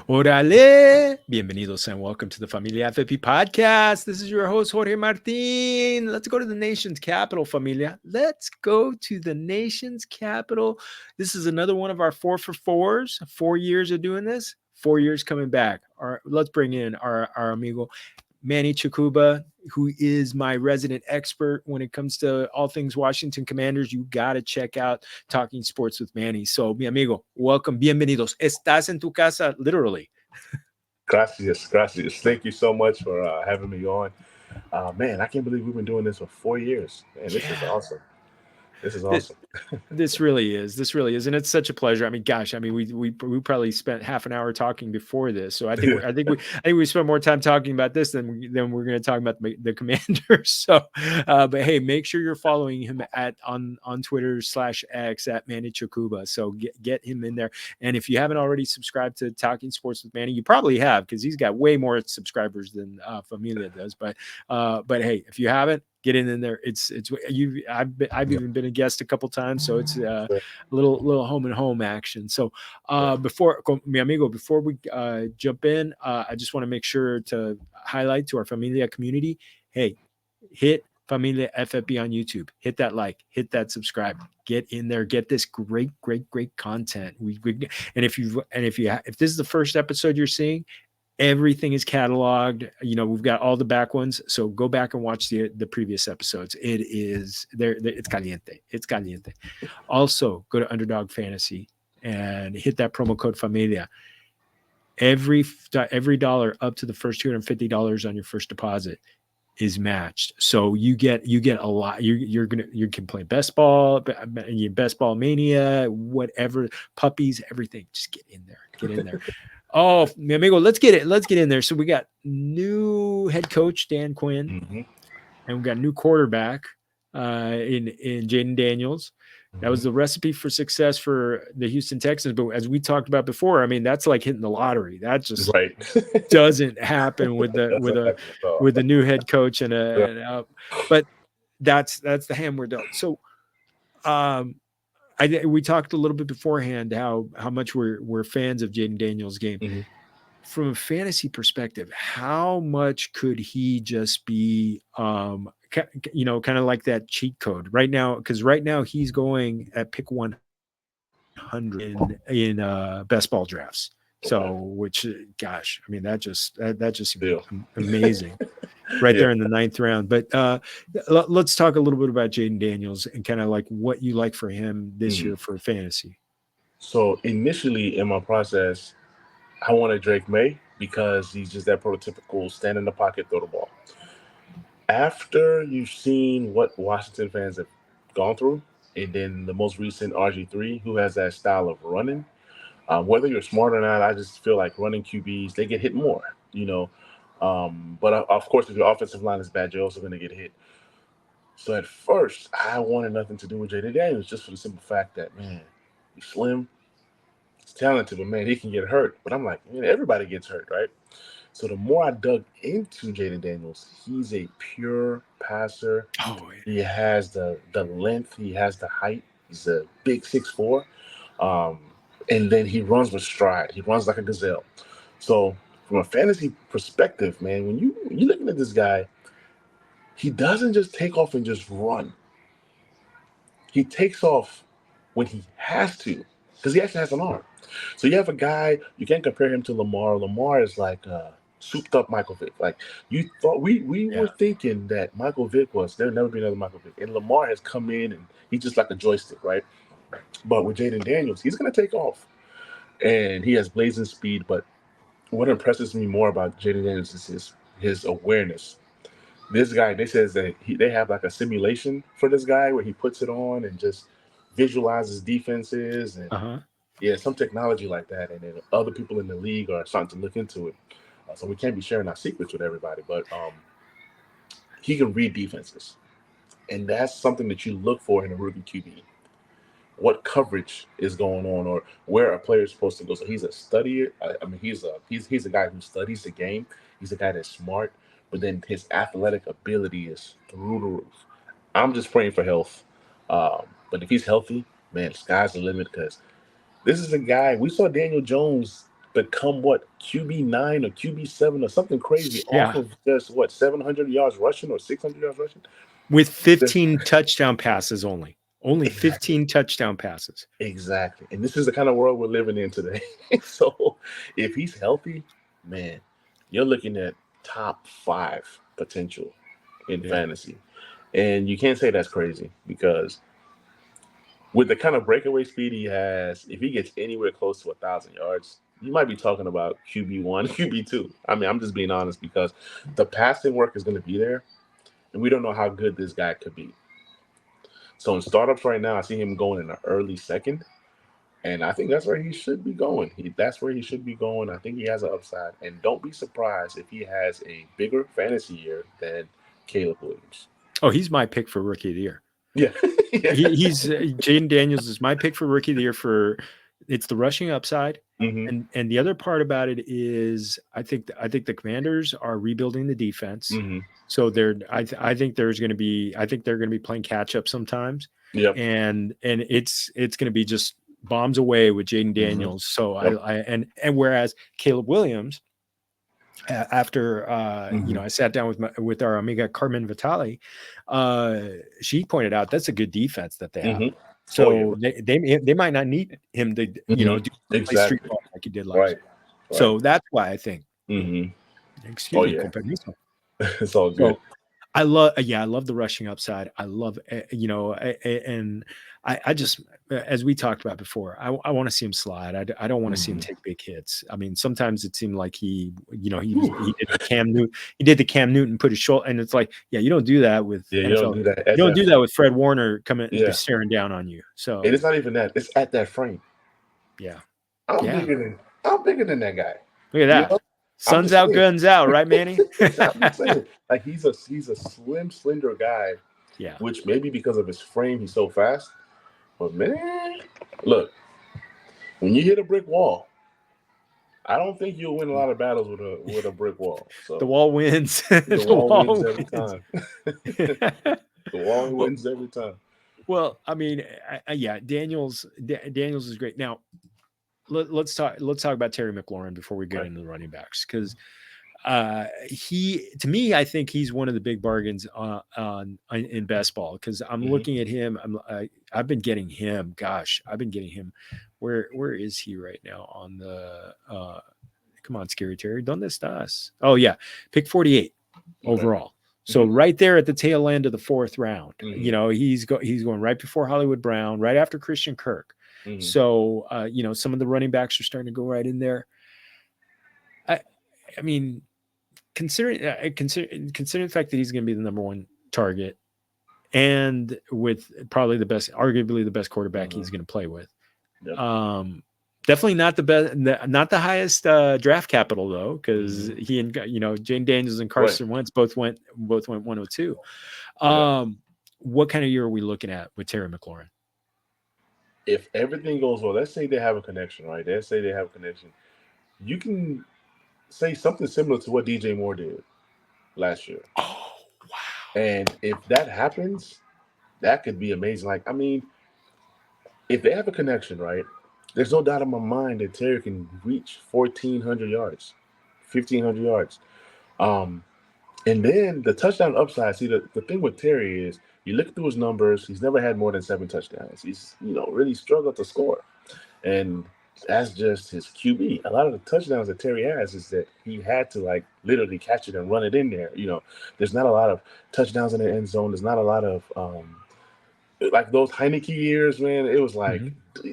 Orale! Bienvenidos and welcome to the Familia FFB podcast. This is your host, Jorge Martin. Let's go to the nation's capital, Familia. Let's go to the nation's capital. This is another one of our 4 for 4s. 4 years of doing this, 4 years coming back. Let's bring in our amigo, Manny Chokuba, who is my resident expert when it comes to all things Washington Commanders. You got to check out Talking Sports with Manny. So, mi amigo, welcome. Bienvenidos. Estás en tu casa, literally. Gracias. Thank you so much for having me on. Man, I can't believe we've been doing this for 4 years. Man, this is awesome. This is awesome. This really is, and it's such a pleasure. I mean, gosh, we probably spent half an hour talking before this, so I think we spent more time talking about this than we're going to talk about the Commanders. So, but hey, make sure you're following him on Twitter/X at Manny Chokuba. So get him in there, and if you haven't already subscribed to Talking Sports with Manny, you probably have because he's got way more subscribers than Familia does. But hey, if you haven't, get in there. It's you. I've even been a guest a couple times, so it's a little home and home action. So before we jump in, I just want to make sure to highlight to our Familia community. Hey, hit Familia FFB on YouTube. Hit that like, hit that subscribe. Get in there. Get this great content. And if this is the first episode you're seeing, everything is cataloged. We've got all the back ones. So go back and watch the previous episodes. It is there. It's caliente. Also, go to Underdog Fantasy and hit that promo code Familia. Every dollar up to the first $250 on your first deposit is matched. So you get a lot. You can play best ball mania, whatever, puppies, everything. Just get in there. Oh, mi amigo, let's get in there. So we got new head coach Dan Quinn, and we got new quarterback in Jayden Daniels. That was the recipe for success for the Houston Texans. But as we talked about before, I mean, that's like hitting the lottery. That just doesn't happen with a new head coach but that's the hand we're dealt. So, we talked a little bit beforehand how much we're fans of Jayden Daniels' game. From a fantasy perspective, how much could he just be, kind of like that cheat code right now? Because right now he's going at pick 100 in best ball drafts. So, which, gosh, I mean, that just seems amazing. There in the 9th round. But let's talk a little bit about Jayden Daniels and kind of like what you like for him this year for fantasy. So initially in my process, I wanted Drake May because he's just that prototypical stand in the pocket, throw the ball. After you've seen what Washington fans have gone through, and then the most recent RG3, who has that style of running, whether you're smart or not, I just feel like running QBs, they get hit more, But of course, if your offensive line is bad, you're also going to get hit. So at first, I wanted nothing to do with Jayden Daniels just for the simple fact that, man, he's slim, he's talented, but, man, he can get hurt. But I'm like, everybody gets hurt, right? So the more I dug into Jayden Daniels, he's a pure passer. He has the length. He has the height. He's a big 6'4". And then he runs with stride. He runs like a gazelle. So from a fantasy perspective, man, when you're looking at this guy, he doesn't just take off and just run. He takes off when he has to, because he actually has an arm. So you have a guy, you can't compare him to Lamar. Lamar is like souped up Michael Vick. Like you thought, we were thinking that Michael Vick there'll never be another Michael Vick. And Lamar has come in and he's just like a joystick, right? But with Jayden Daniels, he's going to take off. And he has blazing speed, but what impresses me more about Jayden Daniels is his awareness. This guy, they says that they have like a simulation for this guy where he puts it on and just visualizes defenses and some technology like that. And then other people in the league are starting to look into it. So we can't be sharing our secrets with everybody, but he can read defenses, and that's something that you look for in a rookie QB. What coverage is going on, or where a player is supposed to go. So he's a studier. I mean, he's a guy who studies the game. He's a guy that's smart, but then his athletic ability is through the roof. I'm just praying for health. But if he's healthy, man, sky's the limit, because this is a guy. We saw Daniel Jones become what, QB9 or QB7 or something crazy off of just what, 700 yards rushing or 600 yards rushing with 15 touchdown passes only. Only Exactly. 15 touchdown passes. Exactly. And this is the kind of world we're living in today. So if he's healthy, man, you're looking at top 5 potential in fantasy. And you can't say that's crazy because with the kind of breakaway speed he has, if he gets anywhere close to 1,000 yards, you might be talking about QB1, QB2. I mean, I'm just being honest because the passing work is going to be there, and we don't know how good this guy could be. So in startups right now, I see him going in the early second, and I think that's where he should be going. That's where he should be going. I think he has an upside, and don't be surprised if he has a bigger fantasy year than Caleb Williams. Oh, he's my pick for rookie of the year. Yeah, he's Jayden Daniels is my pick for rookie of the year for it's the rushing upside, and the other part about it is I think the Commanders are rebuilding the defense, so I think they're going to be playing catch up sometimes, and it's going to be just bombs away with Jayden Daniels. So and whereas Caleb Williams, after I sat down with our amiga Carmen Vitale, she pointed out that's a good defense that they have. So they might not need him to do play street ball like he did last year. So that's why I think. Excuse me, compromiso. It's all good. So, I love the rushing upside. I love, and I just, as we talked about before, I want to see him slide. I don't want to see him take big hits. I mean, sometimes it seemed like he did the Cam Newton, put his shoulder, and it's like, you don't do that with NFL. You don't do that with Fred Warner coming staring down on you. So, and it's not even that; it's at that frame. Yeah, I'm bigger than that guy. Look at that. You know? Sun's out, guns out, right, Manny? I'm saying, like he's a slim, slender guy. Yeah. Which maybe because of his frame, he's so fast. But man, look, when you hit a brick wall, I don't think you'll win a lot of battles with a brick wall. So the wall wins. The wall wins every time. The wall wins every time. Well, I mean, Daniels is great. Now, let's talk about Terry McLaurin before we get into the running backs, because to me, I think he's one of the big bargains in best ball, because I'm looking at him. I've been getting him. Gosh, I've been getting him. Where is he right now on the? Come on, Scary Terry, ¿dónde estás? Oh yeah, pick 48 overall. So right there at the tail end of the 4th round, he's going right before Hollywood Brown, right after Christian Kirk. So some of the running backs are starting to go right in there. I mean, considering the fact that he's going to be the number 1 target, and with probably arguably the best quarterback he's going to play with, definitely not the best, not the highest draft capital though, because he and Jayden Daniels and Carson Wentz both went 102. What kind of year are we looking at with Terry McLaurin? If everything goes well, let's say they have a connection, right? Let's say they have a connection. You can say something similar to what DJ Moore did last year. Oh, wow. And if that happens, that could be amazing. Like, I mean, if they have a connection, right, there's no doubt in my mind that Terry can reach 1,400 yards, 1,500 yards. And then the touchdown upside, see, the thing with Terry is, you look through his numbers, he's never had more than 7 touchdowns. He's, really struggled to score. And that's just his QB. A lot of the touchdowns that Terry has is that he had to, literally catch it and run it in there. There's not a lot of touchdowns in the end zone. There's not a lot of, like those Heineke years, man, it was like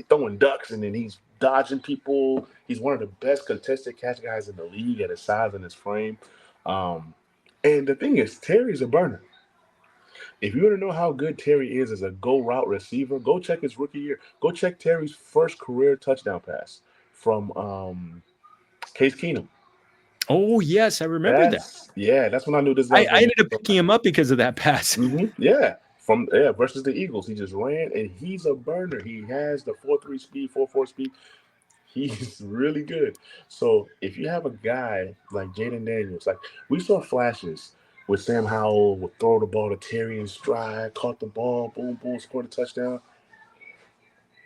throwing ducks and then he's dodging people. He's one of the best contested catch guys in the league at his size and his frame. And the thing is, Terry's a burner. If you want to know how good Terry is as a go route receiver, go check his rookie year. Go check Terry's first career touchdown pass from Case Keenum. Oh, yes, I remember that. Yeah, that's when I knew this guy. I ended up picking him up because of that pass. Yeah, versus the Eagles. He just ran, and he's a burner. He has the 4.3 speed, 4.4 speed. He's really good. So if you have a guy like Jayden Daniels, like we saw flashes with Sam Howell, would throw the ball to Terry in stride, caught the ball, boom, boom, scored a touchdown.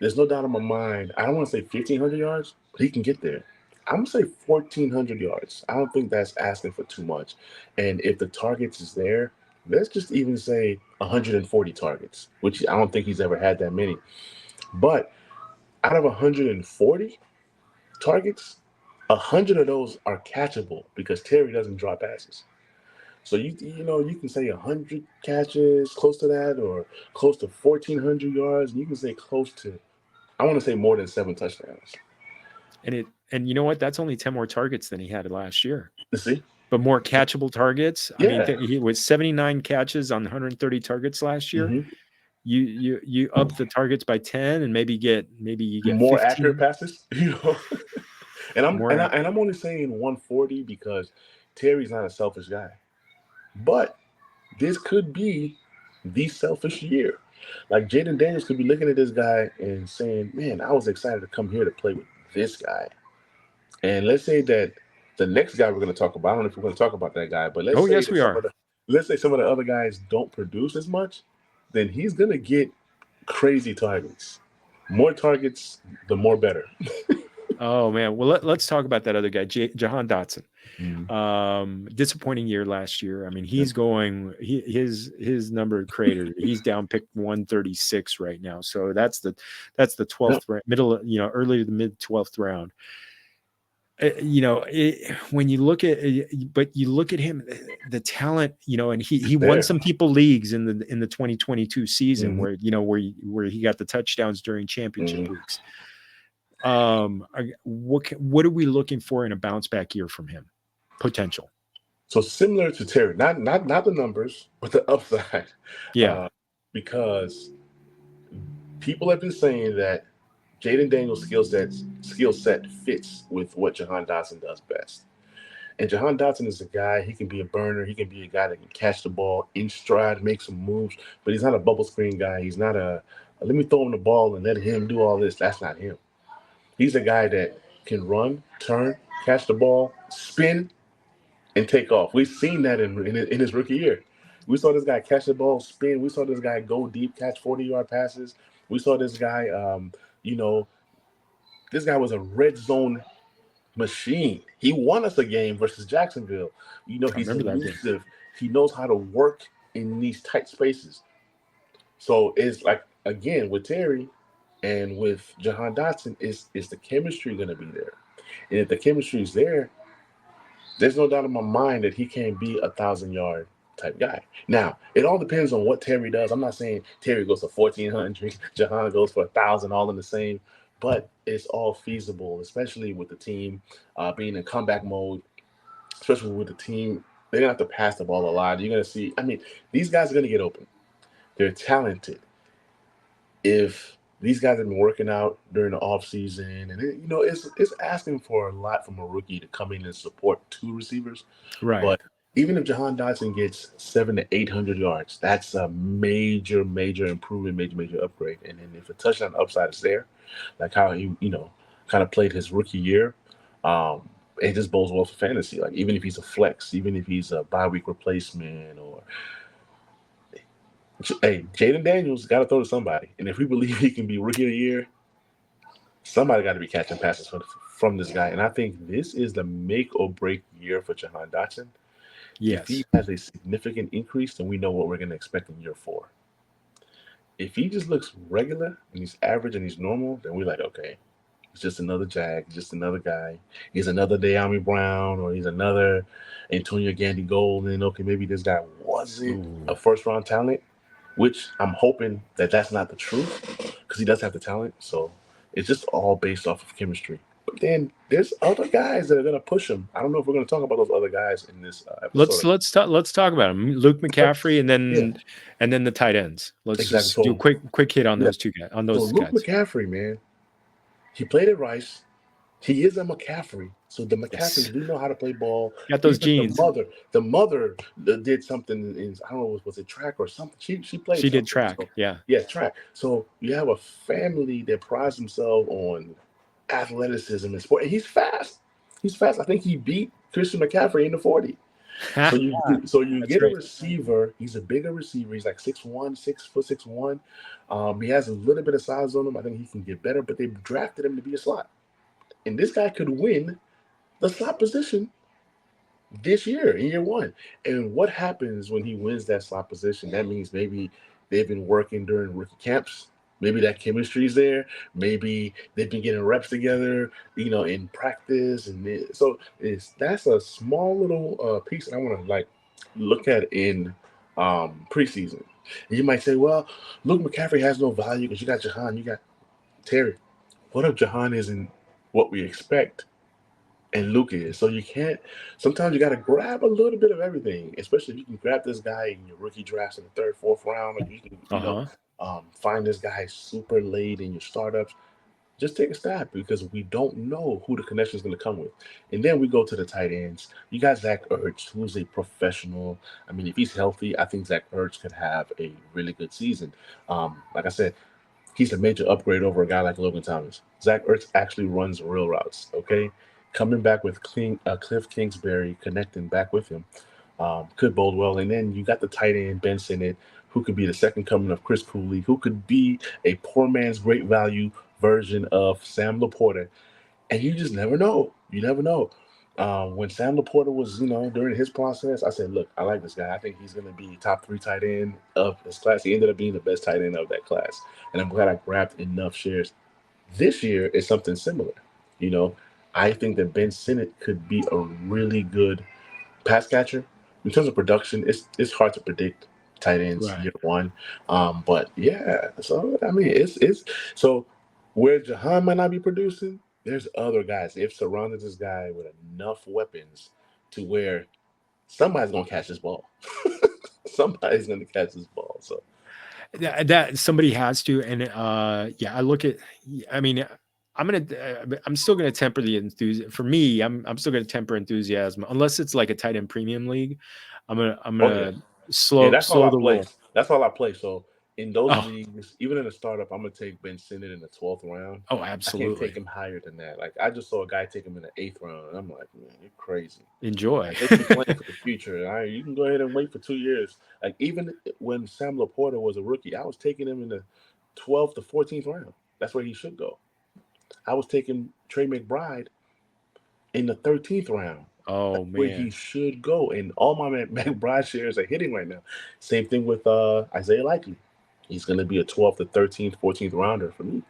There's no doubt in my mind. I don't want to say 1,500 yards, but he can get there. I'm gonna say 1,400 yards. I don't think that's asking for too much. And if the targets is there, let's just even say 140 targets, which I don't think he's ever had that many. But out of 140 targets, 100 of those are catchable because Terry doesn't drop passes. So you can say 100 catches, close to that, or close to 1,400 yards, and you can say close to, I want to say more than 7 touchdowns. And you know what? That's only 10 more targets than he had last year. You see? But more catchable targets. I Yeah. mean, he was 79 catches on 130 targets last year. Mm-hmm. You up the targets by 10 and maybe you get More 15. accurate passes, And I'm only saying 140 because Terry's not a selfish guy. But this could be the selfish year. Like Jayden Daniels could be looking at this guy and saying, "Man, I was excited to come here to play with this guy." And let's say that the next guy we're going to talk about, I don't know if we're going to talk about that guy, but let's say yes, that we are. let's say some of the other guys don't produce as much, then he's going to get crazy targets. More targets, the more better. Oh man, well let's talk about that other guy, Jahan Dotson. Mm-hmm. Disappointing year last year. I mean, he's going his number cratered. He's down picked 136 right now. So that's the 12th middle, early to the mid 12th round. When you look at but you look at him, the talent, and he won some people leagues in the 2022 season mm-hmm. where he got the touchdowns during championship mm-hmm. weeks. What are we looking for in a bounce back year from him? Potential. So similar to Terry, not the numbers, but the upside. Yeah. Because people have been saying that Jayden Daniels' skill set fits with what Jahan Dotson does best. And Jahan Dotson is a guy, he can be a burner. He can be a guy that can catch the ball in stride, make some moves, but he's not a bubble screen guy. He's not let me throw him the ball and let him do all this. That's not him. He's a guy that can run, turn, catch the ball, spin, and take off. We've seen that in his rookie year. We saw this guy catch the ball, spin. We saw this guy go deep, catch 40-yard passes. We saw this guy, this guy was a red zone machine. He won us a game versus Jacksonville. He's elusive. He knows how to work in these tight spaces. So it's like, again, with Terry and with Jahan Dotson, is the chemistry going to be there? And if the chemistry is there, there's no doubt in my mind that he can be a 1,000-yard type guy. Now, it all depends on what Terry does. I'm not saying Terry goes for 1,400, Jahan goes for 1,000, all in the same, but it's all feasible, especially with the team being in comeback mode, especially with the team. They're going to have to pass the ball a lot. You're going to see, these guys are going to get open. They're talented. If these guys have been working out during the offseason, and it's asking for a lot from a rookie to come in and support 2 receivers. Right. But even if Jahan Dotson gets 700 to 800 yards, that's a major, major improvement, major upgrade. And then if the touchdown upside is there, like how he, kind of played his rookie year, it just bodes well for fantasy. Like even if he's a flex, even if he's a bye week replacement, or hey, Jayden Daniels got to throw to somebody. And if we believe he can be rookie of the year, somebody got to be catching passes from this guy. And I think this is the make or break year for Jahan Dotson. Yes. If he has a significant increase, then we know what we're going to expect in year 4. If he just looks regular and he's average and he's normal, then we're like, okay, he's just another Jag, just another guy. He's another De'Ami Brown, or he's another Antonio Gandy Golden. Okay, maybe this guy wasn't a first-round talent, which I'm hoping that that's not the truth, because he does have the talent. So it's just all based off of chemistry. But then there's other guys that are going to push him. I don't know if we're going to talk about those other guys in this episode. Let's talk about him. Luke McCaffrey, and then the tight ends. Let's just do a quick hit on those 2 guys. On those Luke guys. McCaffrey, man, he played at Rice. He is a McCaffrey. So the McCaffreys do know how to play ball. Got those genes. The mother did something in, I don't know, was it track or something? She played. She did track. So, yeah, track. So you have a family that prides themselves on athleticism and sport. And he's fast. I think he beat Christian McCaffrey in the 40. So you get a receiver. He's a bigger receiver. He's like 6'1", 6'1". He has a little bit of size on him. I think he can get better, but they drafted him to be a slot. And this guy could win the slot position this year in year one. And what happens when he wins that slot position? That means maybe they've been working during rookie camps. Maybe that chemistry's there. Maybe they've been getting reps together, in practice. So that's a small little piece that I want to like look at in preseason. And you might say, well, Luke McCaffrey has no value because you got Jahan, you got Terry. What if Jahan isn't what we expect? And Luke is. So you can't. Sometimes you got to grab a little bit of everything, especially if you can grab this guy in your rookie drafts in the third, fourth round, or you can, find this guy super late in your startups. Just take a stab because we don't know who the connection is going to come with. And then we go to the tight ends. You got Zach Ertz, who's a professional. I mean, if he's healthy, I think Zach Ertz could have a really good season. Like I said, he's a major upgrade over a guy like Logan Thomas. Zach Ertz actually runs real routes, okay? Coming back with Cliff Kingsbury, connecting back with him, could bode well. And then you got the tight end, Ben Sinnott, who could be the second coming of Chris Cooley, who could be a poor man's great value version of Sam Laporta. And you just never know. You never know. When Sam Laporta was, during his process, I said, look, I like this guy. I think he's going to be top 3 tight end of his class. He ended up being the best tight end of that class. And I'm glad I grabbed enough shares. This year is something similar. I think that Ben Sinnott could be a really good pass catcher. In terms of production, it's hard to predict tight ends year one. But yeah, so I mean it's so where Jahan might not be producing, there's other guys. They've surrounded this guy with enough weapons to where somebody's gonna catch this ball. Somebody's gonna catch this ball. So that somebody has to. And I look at, I mean, I'm still gonna temper the enthusiasm. For me, I'm still gonna temper enthusiasm unless it's like a tight end premium league. I'm gonna slow that's all I the play. roll. That's all I play. So in those leagues, even in a startup, I'm gonna take Ben Sinnott in the 12th round. Oh, I can't take absolutely. him higher than that. Like I just saw a guy take him in the 8th round, and I'm like, man, you're crazy. Enjoy. Like, let's be playing for the future. All right, you can go ahead and wait for 2 years. Like even when Sam Laporta was a rookie, I was taking him in the 12th to 14th round. That's where he should go. I was taking Trey McBride in the 13th round. Oh Where he man. should go. And all my McBride shares are hitting right now. Same thing with Isaiah Likely. He's going to be a 12th to 13th, 14th rounder for me.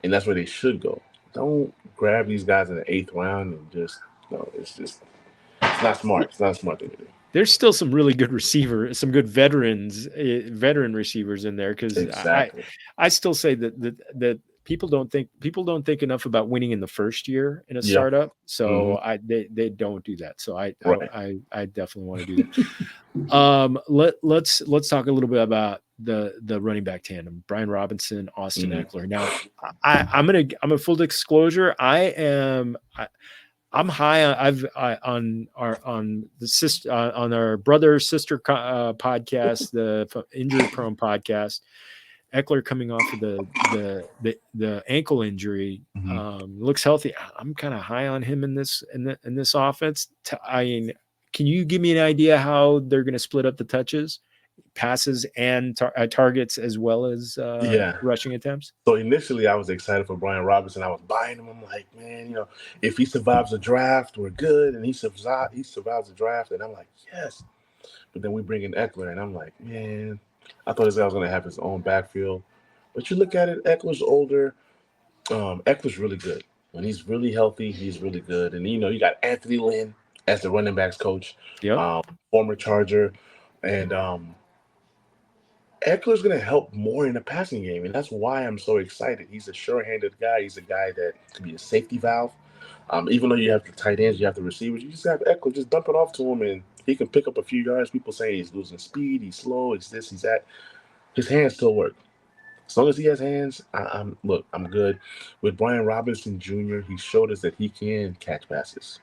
And that's where they should go. Don't grab these guys in the 8th round and it's not smart. It's not a smart thing to do. There's still some really good receivers, some good veteran receivers in there. Cause Exactly. I still say that people don't think enough about winning in the first year in a startup. So they don't do that. So I definitely want to do that. Let's talk a little bit about the running back tandem, Brian Robinson, Austin Ekeler. Now I'm a full disclosure. I'm high on our brother sister podcast, the Injury Prone podcast. Ekeler coming off of the ankle injury, looks healthy. I'm kind of high on him in this offense. I mean, can you give me an idea how they're going to split up the touches, passes, and targets as well as rushing attempts? So initially, I was excited for Brian Robinson. I was buying him. I'm like, man, if he survives the draft, we're good. And he survives the draft, and I'm like, yes. But then we bring in Ekeler, and I'm like, man, I thought this guy was going to have his own backfield. But you look at it, Eckler's older. Eckler's really good. When he's really healthy, he's really good. And, you got Anthony Lynn as the running backs coach, former Charger. And Eckler's going to help more in the passing game, and that's why I'm so excited. He's a sure-handed guy. He's a guy that can be a safety valve. Even though you have the tight ends, you have the receivers, you just have Ekeler, just dump it off to him, and he can pick up a few yards. People say he's losing speed, he's slow, he's this, he's that. His hands still work. As long as he has hands, I'm good. With Brian Robinson Jr., he showed us that he can catch passes.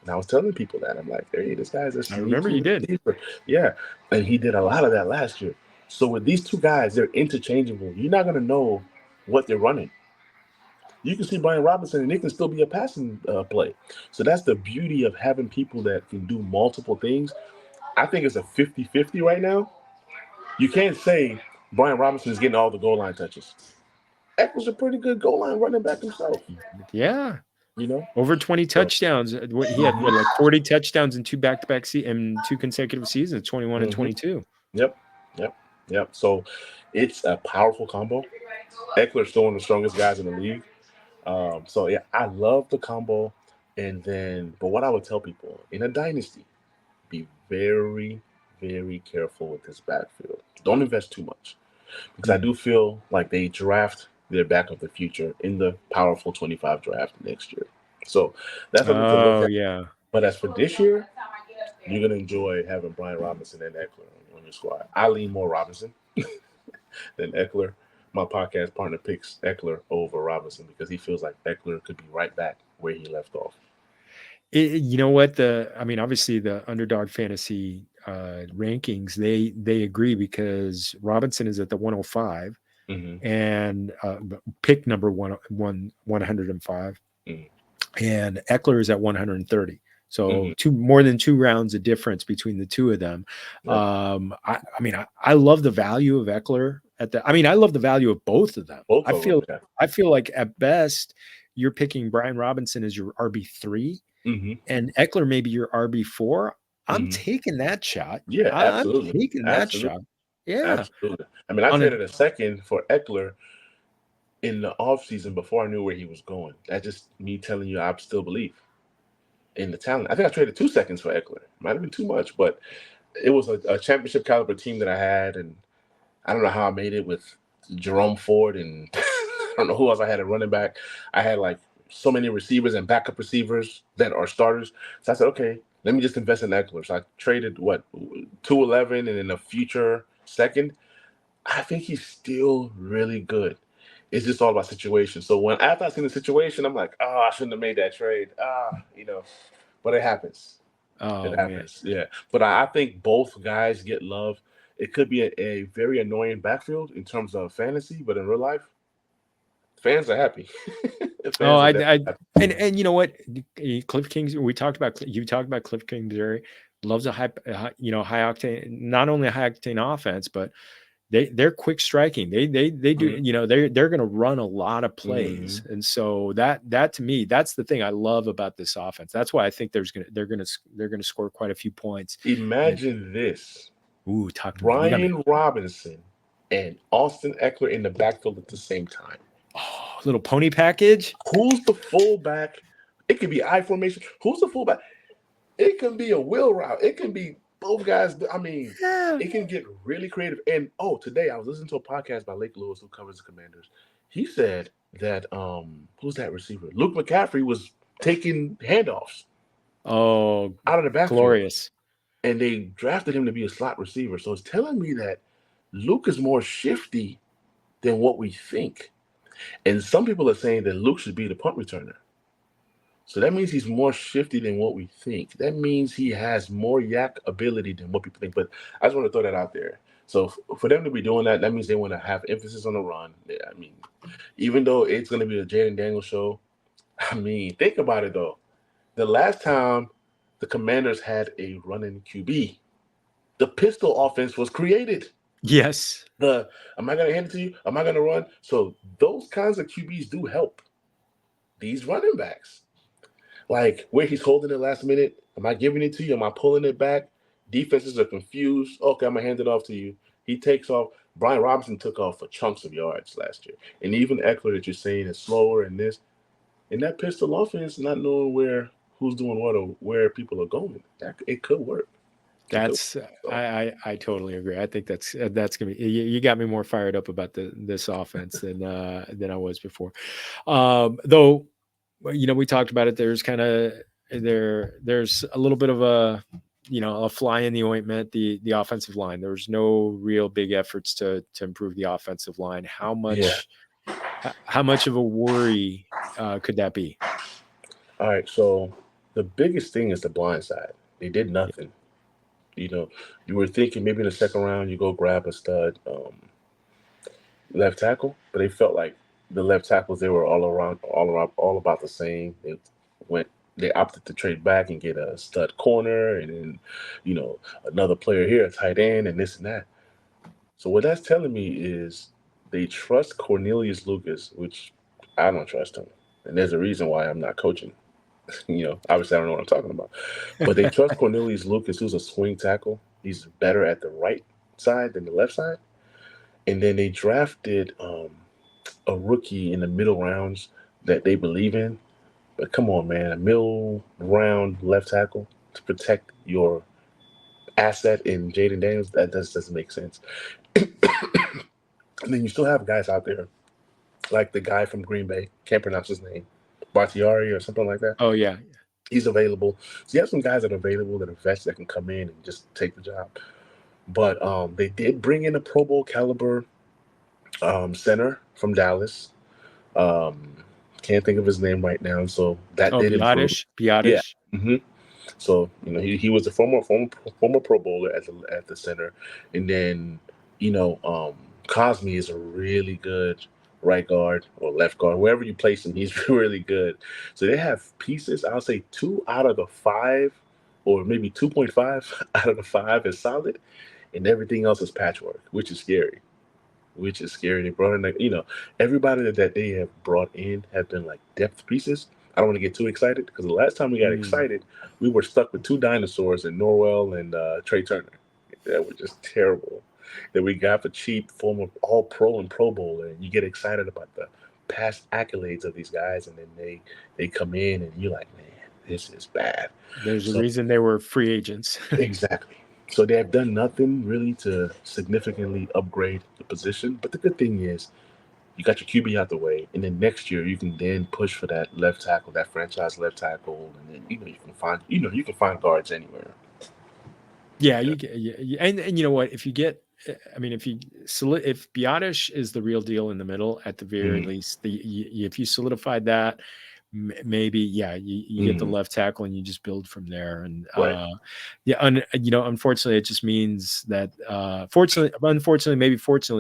And I was telling people that. I'm like, hey, this guy's a sneaky. I remember you did. Receiver. Yeah, and he did a lot of that last year. So with these two guys, they're interchangeable. You're not going to know what they're running. You can see Brian Robinson, and it can still be a passing play. So that's the beauty of having people that can do multiple things. I think it's a 50-50 right now. You can't say Brian Robinson is getting all the goal line touches. Eckler's a pretty good goal line running back himself. Yeah. you know. Over 20 So, touchdowns. He had like 40 touchdowns in two back-to-back and two consecutive seasons, 21 and 22. Yep, yep, yep. So it's a powerful combo. Eckler's still one of the strongest guys in the league. So yeah, I love the combo. And then, but what I would tell people in a dynasty, be very, very careful with this backfield. Don't invest too much because I do feel like they draft their back of the future in the powerful 25 draft next year. So that's something to look Oh at. yeah. But as for this year, you're gonna enjoy having Brian Robinson and Eckler on your squad. I lean more Robinson than Eckler. My podcast partner picks Eckler over Robinson because he feels like Eckler could be right back where he left off. You know what? Obviously the underdog fantasy rankings, they agree because Robinson is at the 105 Mm-hmm. and pick number 105, Mm-hmm. and Eckler is at 130. So Mm-hmm. more than 2 rounds of difference between the two of them. Yep. I love the value of Eckler I love the value of both of them. Both of them. Yeah. I feel like at best you're picking Brian Robinson as your RB3 Mm-hmm. and Eckler maybe your RB4. I'm Mm-hmm. taking that shot. Yeah, I'm absolutely. taking that shot. Yeah. Absolutely. I mean, I traded a second for Eckler in the offseason before I knew where he was going. That's just me telling you I still believe in the talent. I think I traded 2 seconds for Eckler. Might have been too much, but it was a championship caliber team that I had, and I don't know how I made it with Jerome Ford and I don't know who else I had at running back. I had like so many receivers and backup receivers that are starters. So I said, okay, let me just invest in Eckler. So I traded 211 and in a future second. I think he's still really good. It's just all about situation. So after I seen the situation, I'm like, oh, I shouldn't have made that trade. But it happens. Oh It man. happens. Yeah. But I think both guys get love. It could be a very annoying backfield in terms of fantasy, but in real life, fans are happy. Oh, Fans are definitely happy. and you know what? Cliff Kings. You talked about Cliff Kingsbury. Loves a high octane, not only a high octane offense, but they're quick striking. They do. Mm-hmm. They're going to run a lot of plays, Mm-hmm. and so that to me, that's the thing I love about this offense. That's why I think they're going to score quite a few points. Imagine this: Talk to me. You got me. Brian Robinson and Austin Eckler in the backfield at the same time. Oh, little pony package. Who's the fullback? It could be I formation. Who's the fullback? It can be a wheel route. It can be both guys. I mean, it can get really creative. And today I was listening to a podcast by Lake Lewis, who covers the Commanders. He said that who's that receiver? Luke McCaffrey was taking handoffs Oh, out of the backfield, glorious. and they drafted him to be a slot receiver. So it's telling me that Luke is more shifty than what we think. And some people are saying that Luke should be the punt returner. So that means he's more shifty than what we think. That means he has more yak ability than what people think. But I just want to throw that out there. So for them to be doing that, that means they want to have emphasis on the run. Yeah, I mean, even though it's going to be a Jayden Daniels show, I mean, think about it though. The last time the Commanders had a running QB, the pistol offense was created. Yes. Am I going to hand it to you? Am I going to run? So those kinds of QBs do help these running backs. Like where he's holding it last minute. Am I giving it to you? Am I pulling it back? Defenses are confused. Okay, I'm going to hand it off to you. He takes off. Brian Robinson took off for chunks of yards last year. And even Eckler that you're saying is slower and this. And that pistol offense, not knowing who's doing what or where people are going, it could work. I totally agree. I think that's gonna be. You got me more fired up about this offense than I was before. Though, we talked about it. There's a little bit of a fly in the ointment. The offensive line. There's no real big efforts to improve the offensive line. How much of a worry could that be? All right. So the biggest thing is the blind side. They did nothing. You were thinking maybe in the second round you go grab a stud left tackle, but they felt like the left tackles they were all about the same. They opted to trade back and get a stud corner and then another player here, a tight end, and this and that. So what that's telling me is they trust Cornelius Lucas, which I don't trust him. and there's a reason why I'm not coaching. Obviously I don't know what I'm talking about. But they trust Cornelius Lucas, who's a swing tackle. He's better at the right side than the left side. And then they drafted a rookie in the middle rounds that they believe in. But come on, man, a middle round left tackle to protect your asset in Jayden Daniels, that doesn't make sense. And then you still have guys out there like the guy from Green Bay, can't pronounce his name, Bakhtiari or something like that. Oh yeah, He's available. So you have some guys that are available that are vets that can come in and just take the job. But they did bring in a Pro Bowl caliber center from Dallas. Can't think of his name right now. So that did improve. Yeah. Biotish. Mm-hmm. So he was a former Pro Bowler at the center, and then Cosme is a really good right guard or left guard, wherever you place him, he's really good. So they have pieces. I'll say 2 out of the 5, or maybe 2.5 out of the 5 is solid, and everything else is patchwork, which is scary. They brought in everybody that they have brought in have been like depth pieces. I don't want to get too excited because the last time we got excited, we were stuck with 2 dinosaurs in Norwell and Trey Turner. That were just terrible. That we got for cheap, former All Pro and Pro Bowler, and you get excited about the past accolades of these guys, and then they come in and you're like, man, this is bad. There's a reason they were free agents. Exactly. So they have done nothing really to significantly upgrade the position. But the good thing is, you got your QB out the way, and then next year you can then push for that left tackle, that franchise left tackle, and then you can find guards anywhere. Yeah, and you know what? If you get, I mean, if Biotish is the real deal in the middle, at the very least, if you solidified that, maybe you get the left tackle and you just build from there. And unfortunately, it just means that fortunately,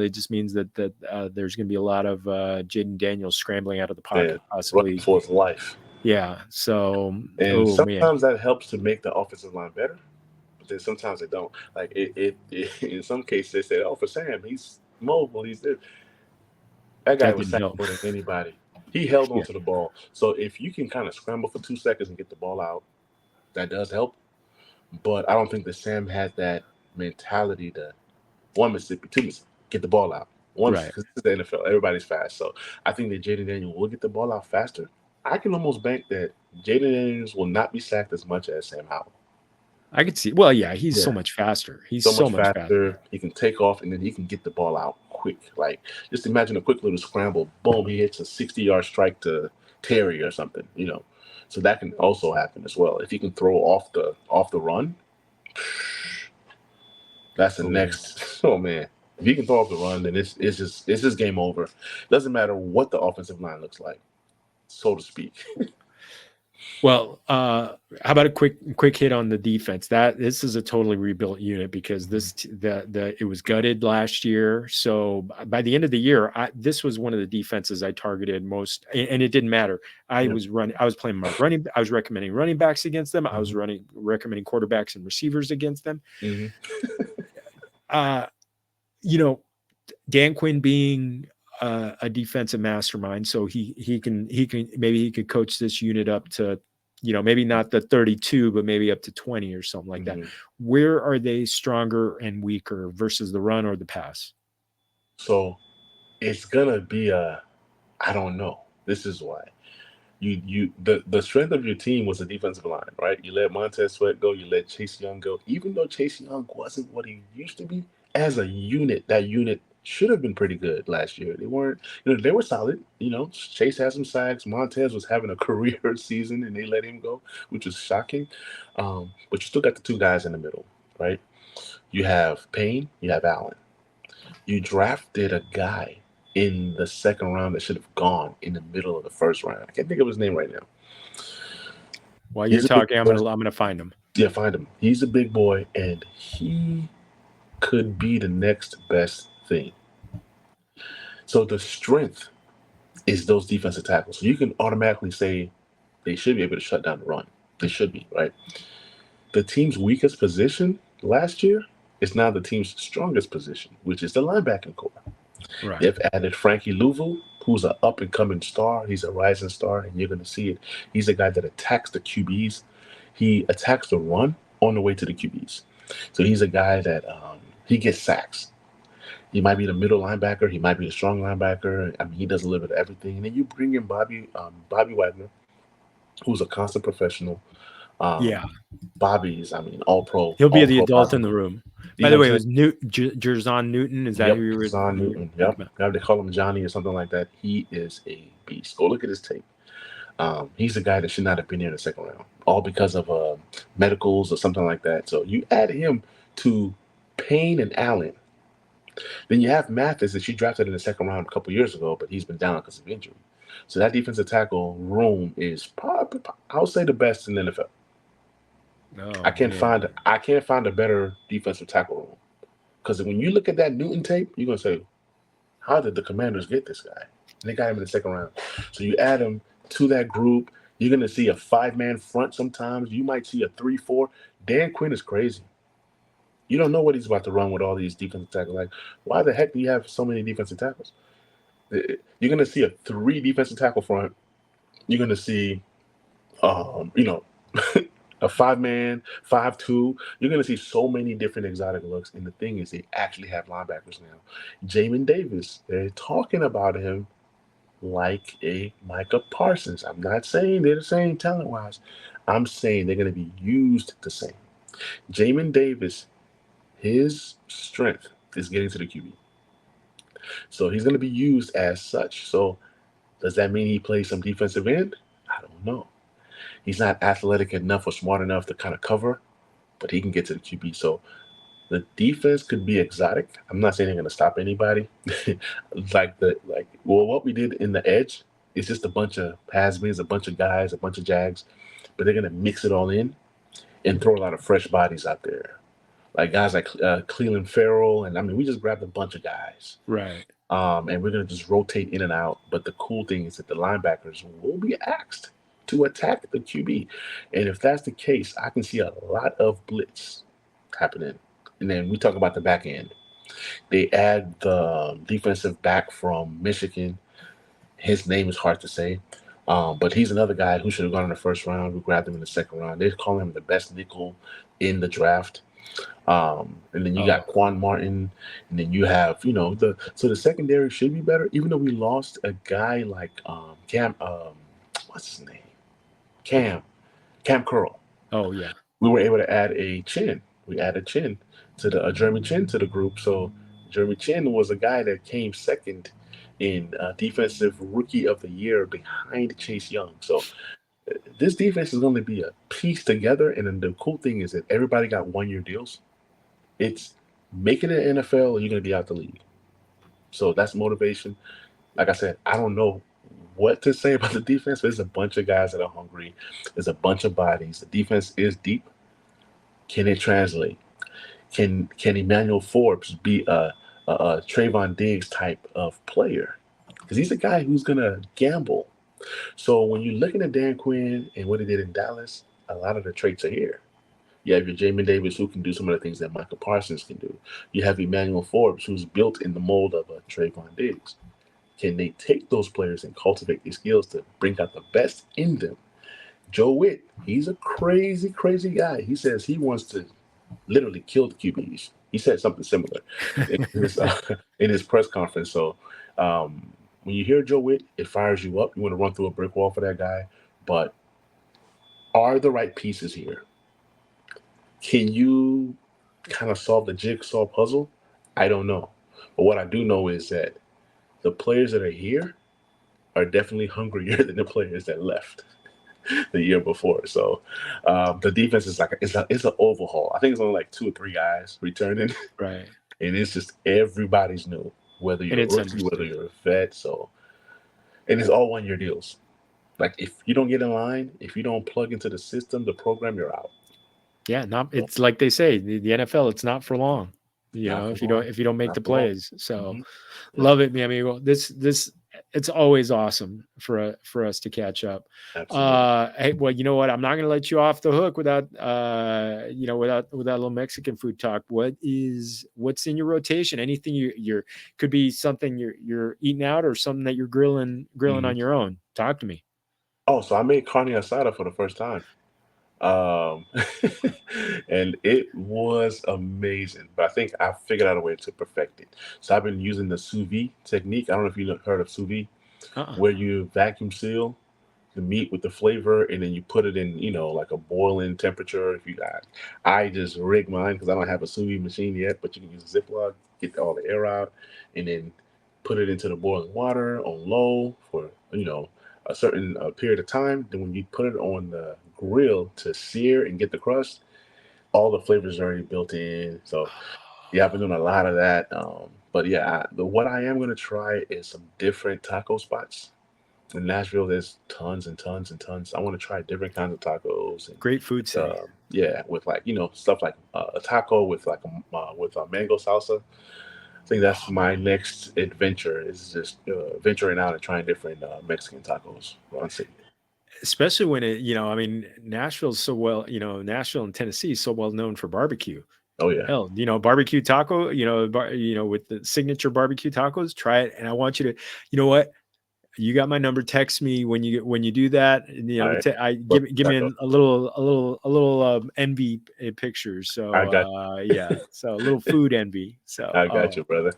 it just means that there's going to be a lot of Jayden Daniels scrambling out of the pocket, possibly for his life. Yeah. So sometimes that helps to make the offensive line better. Then sometimes they don't. Like it in some cases they say, "Oh, for Sam, he's mobile. He's this." That guy was sacked more than anybody. He held onto the ball. So if you can kind of scramble for 2 seconds and get the ball out, that does help. But I don't think that Sam had that mentality to 1 Mississippi, 2 Mississippi, get the ball out. Because this is the NFL, everybody's fast. So I think that Jayden Daniels will get the ball out faster. I can almost bank that Jayden Daniels will not be sacked as much as Sam Howell. I could see. Well, he's so much faster. He's so much faster. He can take off, and then he can get the ball out quick. Like, just imagine a quick little scramble. Boom, he hits a 60-yard strike to Terry or something, So that can also happen as well. If he can throw off the run, that's the next. Oh, man. If he can throw off the run, then it's just game over. Doesn't matter what the offensive line looks like, so to speak. Well, how about a quick hit on the defense? This is a totally rebuilt unit because it was gutted last year. So by the end of the year, this was one of the defenses I targeted most, and it didn't matter. I was playing my running. I was recommending running backs against them. I was recommending quarterbacks and receivers against them. Dan Quinn being a defensive mastermind, so he could coach this unit up to maybe not the 32, but maybe up to 20 or something like that. Where are they stronger and weaker versus the run or the pass? So it's gonna be I don't know. This is why the strength of your team was the defensive line, right? You let Montez Sweat go, you let Chase Young go. Even though Chase Young wasn't what he used to be, as a unit, that unit should have been pretty good last year. They weren't, they were solid. Chase had some sacks. Montez was having a career season, and they let him go, which is shocking. But you still got the 2 guys in the middle, right? You have Payne, you have Allen. You drafted a guy in the 2nd round that should have gone in the middle of the 1st round. I can't think of his name right now. While you're talking, I'm gonna find him. Yeah, find him. He's a big boy, and he could be the next best thing. So the strength is those defensive tackles. So you can automatically say they should be able to shut down the run. They should be, right? The team's weakest position last year is now the team's strongest position, which is the linebacking core. Right. They've added Frankie Louvu, who's an up and coming star. He's a rising star, and you're going to see it. He's a guy that attacks the QBs. He attacks the run on the way to the QBs. So he's a guy that he gets sacks. He might be the middle linebacker. He might be the strong linebacker. I mean, he does a little bit of everything. And then you bring in Bobby Wagner, who's a constant professional. Yeah. Bobby's, I mean, all pro. He'll be All the pro adult Bobby. in the room. You By know the way, what it I'm was saying? Jerzon Newton. Is that Yep, who you were Zahn thinking Newton. Yep. about? They call him Johnny or something like that. He is a beast. Go look at his tape. He's a guy that should not have been here in the second round, all because of medicals or something like that. So you add him to Payne and Allen. Then you have Mathis that you drafted in the second round a couple years ago, but he's been down because of injury. So that defensive tackle room is probably, I'll say, the best in the NFL. I can't find a better defensive tackle room. Because when you look at that Newton tape, you're gonna say, how did the Commanders get this guy? And they got him in the second round. So you add him to that group. You're gonna see a 5-man front sometimes. You might see a 3-4. Dan Quinn is crazy. You don't know what he's about to run with all these defensive tackles. Like, why the heck do you have so many defensive tackles? You're gonna see a 3 defensive tackle front. You're gonna see, a 5-man, 5-2. You're going to see so many different exotic looks. And the thing is, they actually have linebackers now. Jamin Davis, they're talking about him like a Micah Parsons. I'm not saying they're the same talent-wise. I'm saying they're going to be used the same. Jamin Davis, his strength is getting to the QB. So he's going to be used as such. So does that mean he plays some defensive end? I don't know. He's not athletic enough or smart enough to kind of cover, but he can get to the QB. So the defense could be exotic. I'm not saying they're going to stop anybody. What we did in the edge is just a bunch of has-beens, a bunch of guys, a bunch of jags, but they're going to mix it all in and throw a lot of fresh bodies out there. Like guys like Cleveland Farrell, and I mean, we just grabbed a bunch of guys. Right. And we're going to just rotate in and out. But the cool thing is that the linebackers will be asked to attack the QB. And if that's the case, I can see a lot of blitz happening. And then we talk about the back end. They add the defensive back from Michigan. His name is hard to say. But he's another guy who should have gone in the first round. We grabbed him in the second round. They call him the best nickel in the draft. And then you got Quan Martin, and then you have, so the secondary should be better, even though we lost a guy like Cam, what's his name? Cam Curl. Oh yeah. We were able to add a Chin. We added Chin to the Jeremy Chin to the group. So Jeremy Chin was a guy that came second in defensive rookie of the year behind Chase Young. So this defense is going to be a piece together. And then the cool thing is that everybody got 1-year deals. It's making it NFL, or you're going to be out the league. So that's motivation. Like I said, I don't know what to say about the defense. There's a bunch of guys that are hungry. There's a bunch of bodies. The defense is deep. Can it translate? Can Emmanuel Forbes be a Trayvon Diggs type of player? Because he's a guy who's going to gamble. So when you're looking at Dan Quinn and what he did in Dallas, a lot of the traits are here. You have your Jamin Davis, who can do some of the things that Michael Parsons can do. You have Emmanuel Forbes, who's built in the mold of a Trayvon Diggs. Can they take those players and cultivate these skills to bring out the best in them? Joe Witt, he's a crazy, crazy guy. He says he wants to literally kill the QBs. He said something similar in his press conference. So when you hear Joe Witt, it fires you up. You want to run through a brick wall for that guy. But are the right pieces here? Can you kind of solve the jigsaw puzzle? I don't know. But what I do know is that the players that are here are definitely hungrier than the players that left the year before. So the defense is it's an overhaul. I think it's only like 2 or 3 guys returning. Right. And it's just everybody's new, whether you're a rookie, whether you're a vet. So, and it's all 1-year deals. Like if you don't get in line, if you don't plug into the system, the program, you're out. Yeah, it's like they say, the NFL, it's not for long. If you don't make the plays. So love it, mi amigo. This it's always awesome for us to catch up. Absolutely. Hey, well, you know what? I'm not going to let you off the hook without without a little Mexican food talk. What's in your rotation? Anything you're could be something you're eating out or something that you're grilling Mhm. on your own. Talk to me. Oh, so I made carne asada for the first time. Um, and it was amazing. But I think I figured out a way to perfect it. So I've been using the sous vide technique. I don't know if you've heard of sous vide, Uh-uh. where you vacuum seal the meat with the flavor and then you put it in, like a boiling temperature. If you got, I just rig mine because I don't have a sous vide machine yet, but you can use a Ziploc, get all the air out, and then put it into the boiling water on low for, a certain period of time. Then when you put it on the grill to sear and get the crust, all the flavors are already built in. So yeah, I've been doing a lot of that. But yeah, what I am gonna try is some different taco spots. In Nashville, there's tons and tons and tons. I want to try different kinds of tacos and Great food city. yeah, with like stuff like a taco with like with a mango salsa. I think that's my next adventure is just venturing out and trying different Mexican tacos around the city. Especially when I mean, Nashville's so well, Nashville and Tennessee is so well known for barbecue. Oh yeah, Hell, barbecue taco, with the signature barbecue tacos, try it. And I want you to, you know what? You got my number. Text me when you do that. And, all right. give me Taco. a little envy pictures. I So got, yeah, so a little food envy. So I got you, brother.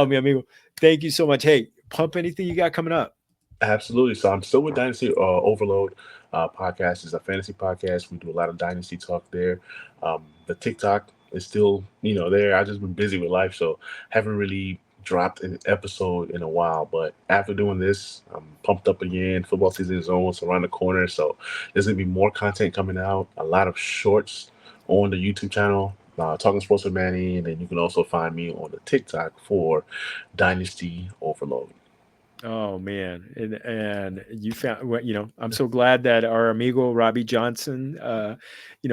mi amigo, thank you so much. Hey, pump anything you got coming up. Absolutely. So I'm still with Dynasty Overload podcast. Is a fantasy podcast. We do a lot of Dynasty talk there. The TikTok is still, there. I just been busy with life, so haven't really dropped an episode in a while. But after doing this, I'm pumped up again. Football season is almost around the corner, so there's gonna be more content coming out. A lot of shorts on the YouTube channel. Talking Sports with Manny, and then you can also find me on the TikTok for Dynasty Overload. Oh man, and you found what I'm so glad that our amigo Robbie Johnson,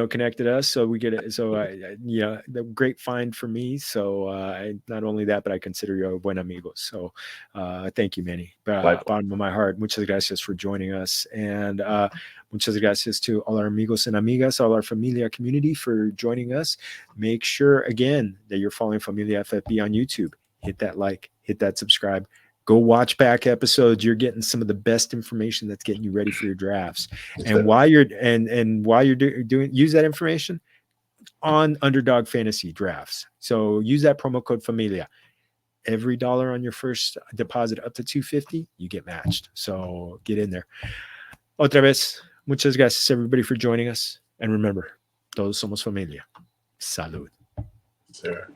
connected us. So we get it. So the great find for me. So not only that, but I consider you a buen amigo. So thank you, Manny. Likewise. Bottom of my heart, muchas gracias for joining us, and muchas gracias to all our amigos and amigas, all our Familia community for joining us. Make sure again that you're following Familia FFB on YouTube. Hit that like, hit that subscribe. Go watch back episodes. You're getting some of the best information that's getting you ready for your drafts. And while you're doing, use that information on Underdog Fantasy Drafts. So use that promo code Familia. Every dollar on your first deposit up to $250, you get matched. So get in there. Otra vez, muchas gracias everybody for joining us. And remember, todos somos familia. Salud. Sir.